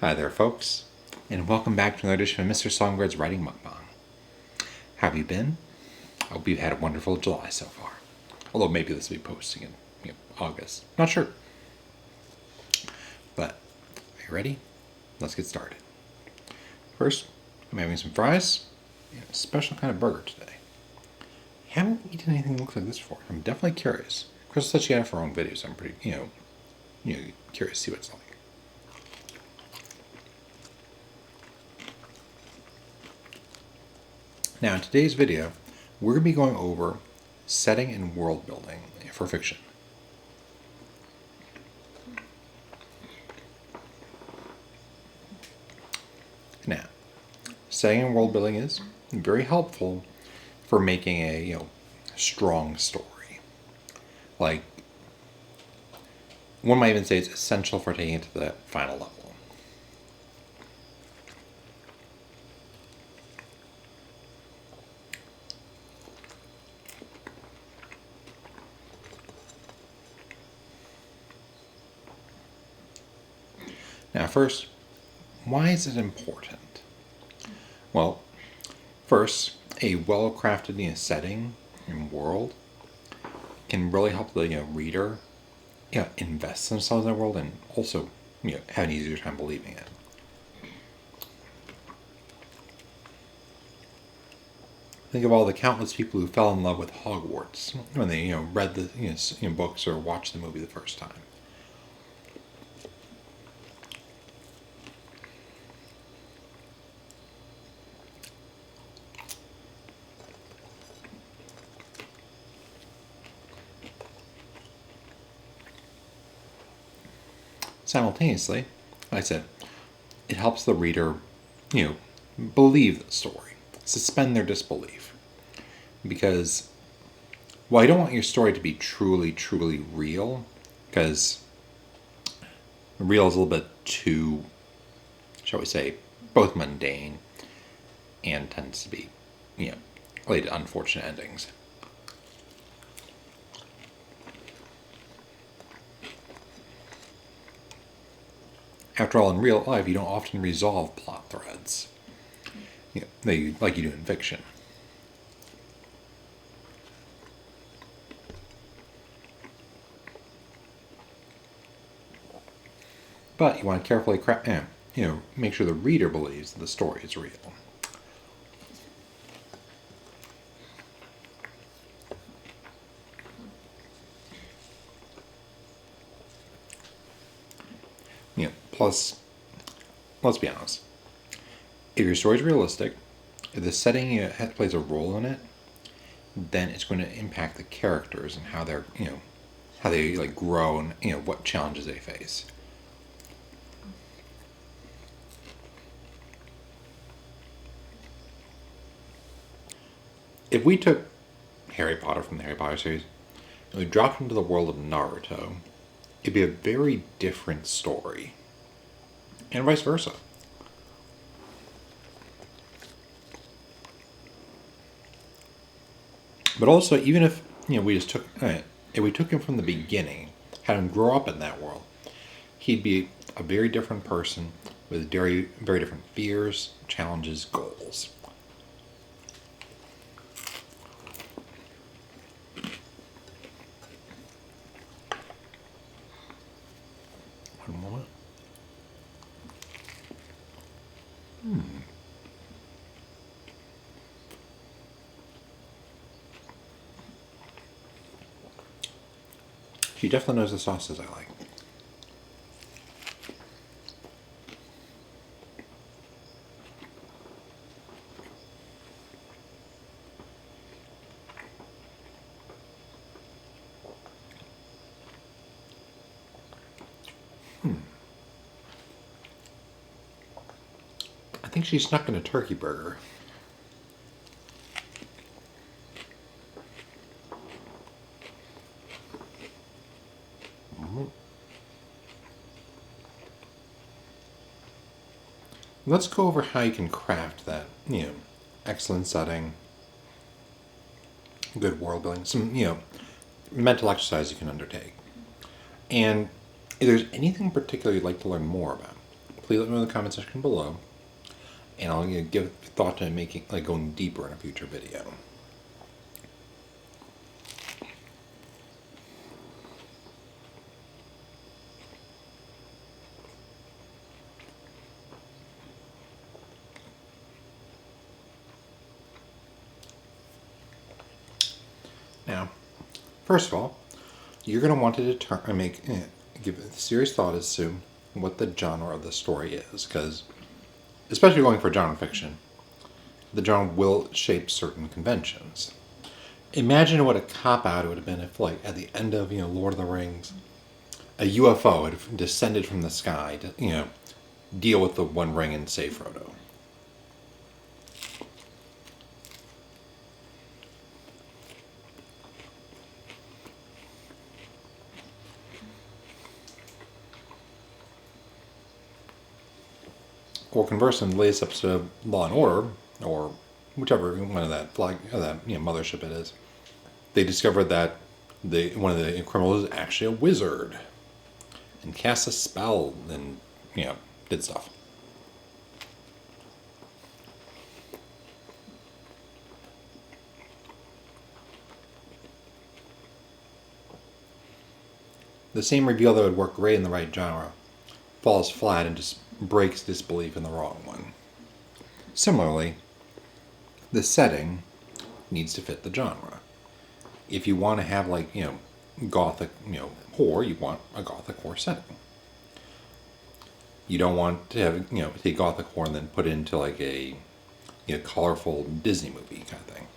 Hi there, folks, and welcome back to another edition of Mr. Songbyrd's Writing Mukbang. How have you been? I hope you've had a wonderful July so far. Although maybe this will be posting in August. Not sure. But, are you ready? Let's get started. First, I'm having some fries and a special kind of burger today. I haven't eaten anything that looks like this before. I'm definitely curious. Crystal said she had it for her own video, so I'm pretty, curious to see what it's like. Now, in today's video, we're going to be going over setting and world building for fiction. Now, setting and world building is very helpful for making a strong story. Like, one might even say it's essential for taking it to the final level. Now, first, why is it important? Well, first, a well-crafted setting and world can really help the reader invest themselves in the world and also have an easier time believing it. Think of all the countless people who fell in love with Hogwarts when they read the books or watched the movie the first time. Simultaneously, like I said, it helps the reader, believe the story, suspend their disbelief. Because while you don't want your story to be truly, truly real, because real is a little bit too, shall we say, both mundane and tends to be, lead to unfortunate endings. After all, in real life, you don't often resolve plot threads like you do in fiction. But you want to carefully make sure the reader believes that the story is real. Plus, let's be honest. If your story is realistic, if the setting plays a role in it, then it's going to impact the characters and how they're how they grow and what challenges they face. If we took Harry Potter from the Harry Potter series and we dropped into the world of Naruto, it'd be a very different story. And vice versa. But also, even if we just took if we took him from the beginning, had him grow up in that world, he'd be a very different person with very, very different fears, challenges, goals. One moment. She definitely knows the sauces I like. I think she snuck in a turkey burger. Let's go over how you can craft that, excellent setting, good world building, some, mental exercise you can undertake. And if there's anything particular you'd like to learn more about, please let me know in the comment section below, and I'll give thought to making going deeper in a future video. Now, first of all, you're going to want to give serious thought as to what the genre of the story is, because especially going for genre fiction, the genre will shape certain conventions. Imagine what a cop-out it would have been if, at the end of Lord of the Rings, a UFO had descended from the sky to deal with the One Ring and save Frodo. Or conversely, in the latest episode of Law and Order, or whichever one of that mothership it is, they discovered that one of the criminals is actually a wizard and cast a spell and did stuff. The same reveal that would work great in the right genre falls flat and just breaks disbelief in the wrong one. Similarly, the setting needs to fit the genre. If you want to have gothic horror, you want a gothic horror setting. You don't want to have take gothic horror and then put it into a colorful Disney movie kind of thing.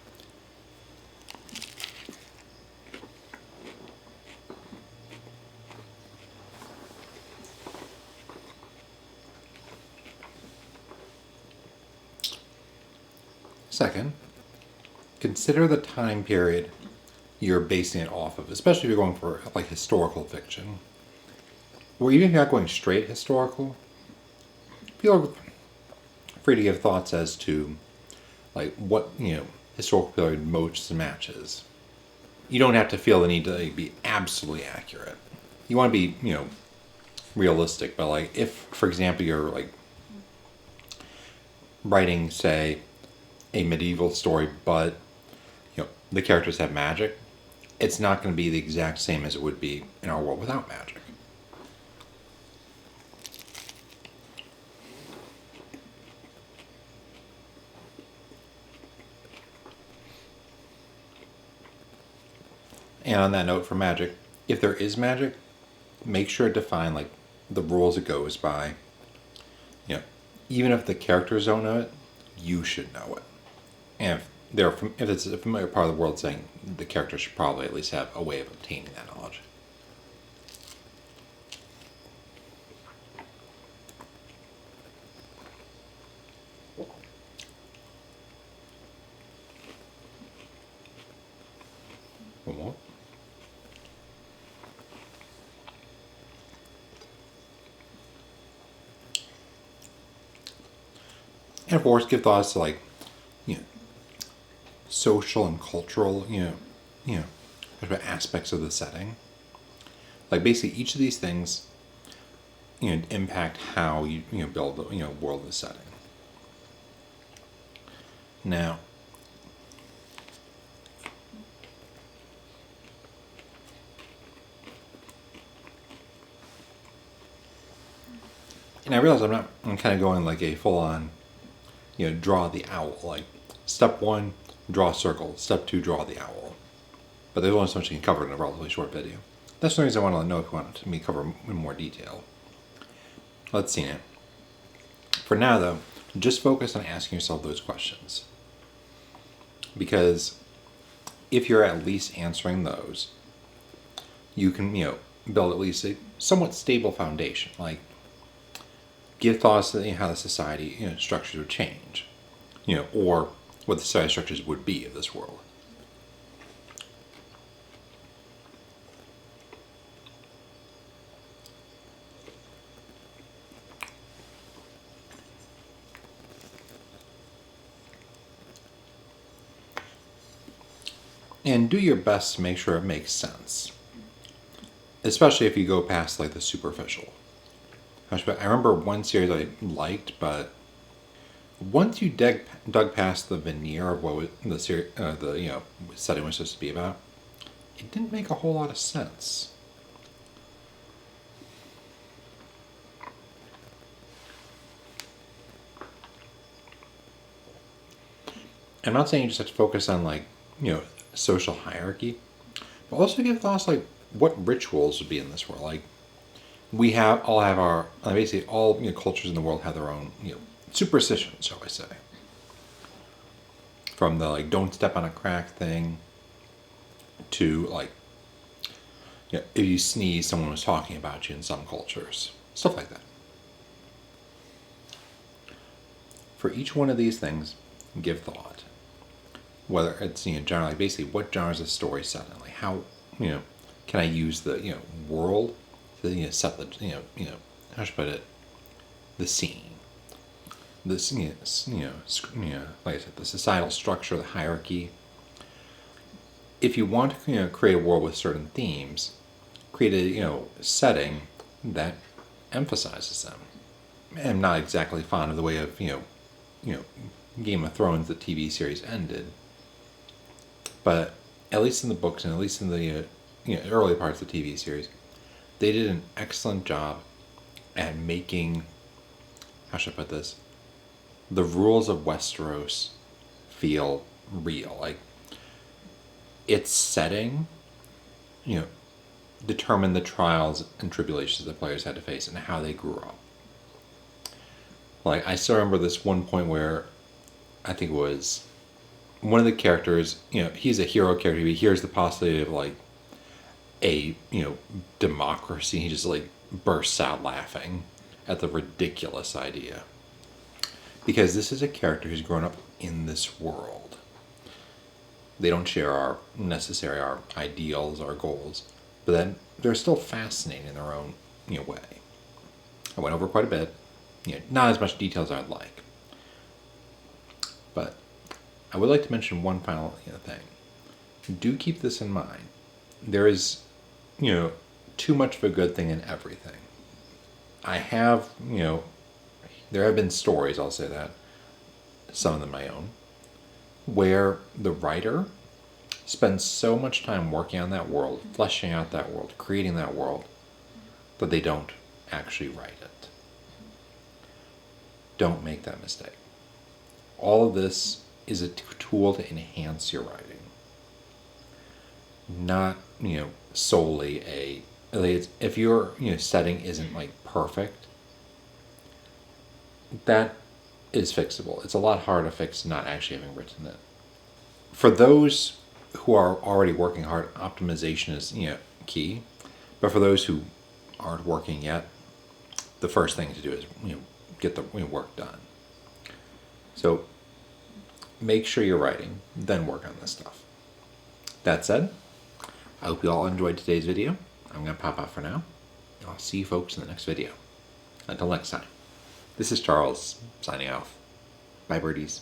Second, consider the time period you're basing it off of, especially if you're going for historical fiction. Or even if you're not going straight historical, feel free to give thoughts as to what historical period most matches. You don't have to feel the need to be absolutely accurate. You want to be realistic, but if, for example, you're writing, say, a medieval story, but the characters have magic, it's not going to be the exact same as it would be in our world without magic. And on that note, for magic, if there is magic, make sure to define the rules it goes by. Even if the characters don't know it, you should know it. And if it's a familiar part of the world, saying the character should probably at least have a way of obtaining that knowledge. One more. And of course, give thoughts to social and cultural, aspects of the setting. Basically, each of these things, impact how you build the world of the setting. Now, and I realize I'm kind of going a full on, draw the owl. Step 1, draw a circle. Step 2, draw the owl. But there's only so much you can cover in a relatively short video. That's the reason I want to know if you want me to cover in more detail. Let's see now. For now, though, just focus on asking yourself those questions. Because if you're at least answering those, you can, build at least a somewhat stable foundation. Give thoughts to how the society structures would change, or what the society structures would be of this world. And do your best to make sure it makes sense, especially if you go past the superficial. I remember one series I liked, but once you dug past the veneer of what the series, setting was supposed to be about, it didn't make a whole lot of sense. I'm not saying you just have to focus on social hierarchy, but also give thoughts like what rituals would be in this world. Like we all have our basically all cultures in the world have their own superstitions, shall I say? From the don't step on a crack thing to if you sneeze, someone was talking about you in some cultures, stuff like that. For each one of these things, give thought. Whether it's generally basically what genre is the story set in, like how can I use the world to set the how should I put it, the scene, this like I said, the societal structure, the hierarchy. If you want to create a world with certain themes, create a setting that emphasizes them. I'm not exactly fond of the way of Game of Thrones, the TV series, ended, but at least in the books and at least in the early parts of the TV series, they did an excellent job at making, how should I put this, the rules of Westeros feel real. Like its setting, determined the trials and tribulations the players had to face and how they grew up. Like I still remember this one point where I think it was one of the characters, he's a hero character. He hears the possibility of a democracy. He just bursts out laughing at the ridiculous idea, because this is a character who's grown up in this world. They don't share our ideals, our goals, but then they're still fascinating in their own way. I went over quite a bit, not as much detail as I'd like, but I would like to mention one final thing. Do keep this in mind. There is, too much of a good thing in everything. I have, there have been stories, I'll say that, some of them my own, where the writer spends so much time working on that world, fleshing out that world, creating that world, that they don't actually write it. Don't make that mistake. All of this is a tool to enhance your writing, not solely if your setting isn't perfect, that is fixable. It's a lot harder to fix not actually having written it. For those who are already working hard, optimization is key. But for those who aren't working yet, the first thing to do is get the work done. So make sure you're writing, then work on this stuff. That said, I hope you all enjoyed today's video. I'm going to pop out for now. I'll see you folks in the next video. Until next time, this is Charles signing off. Bye, birdies.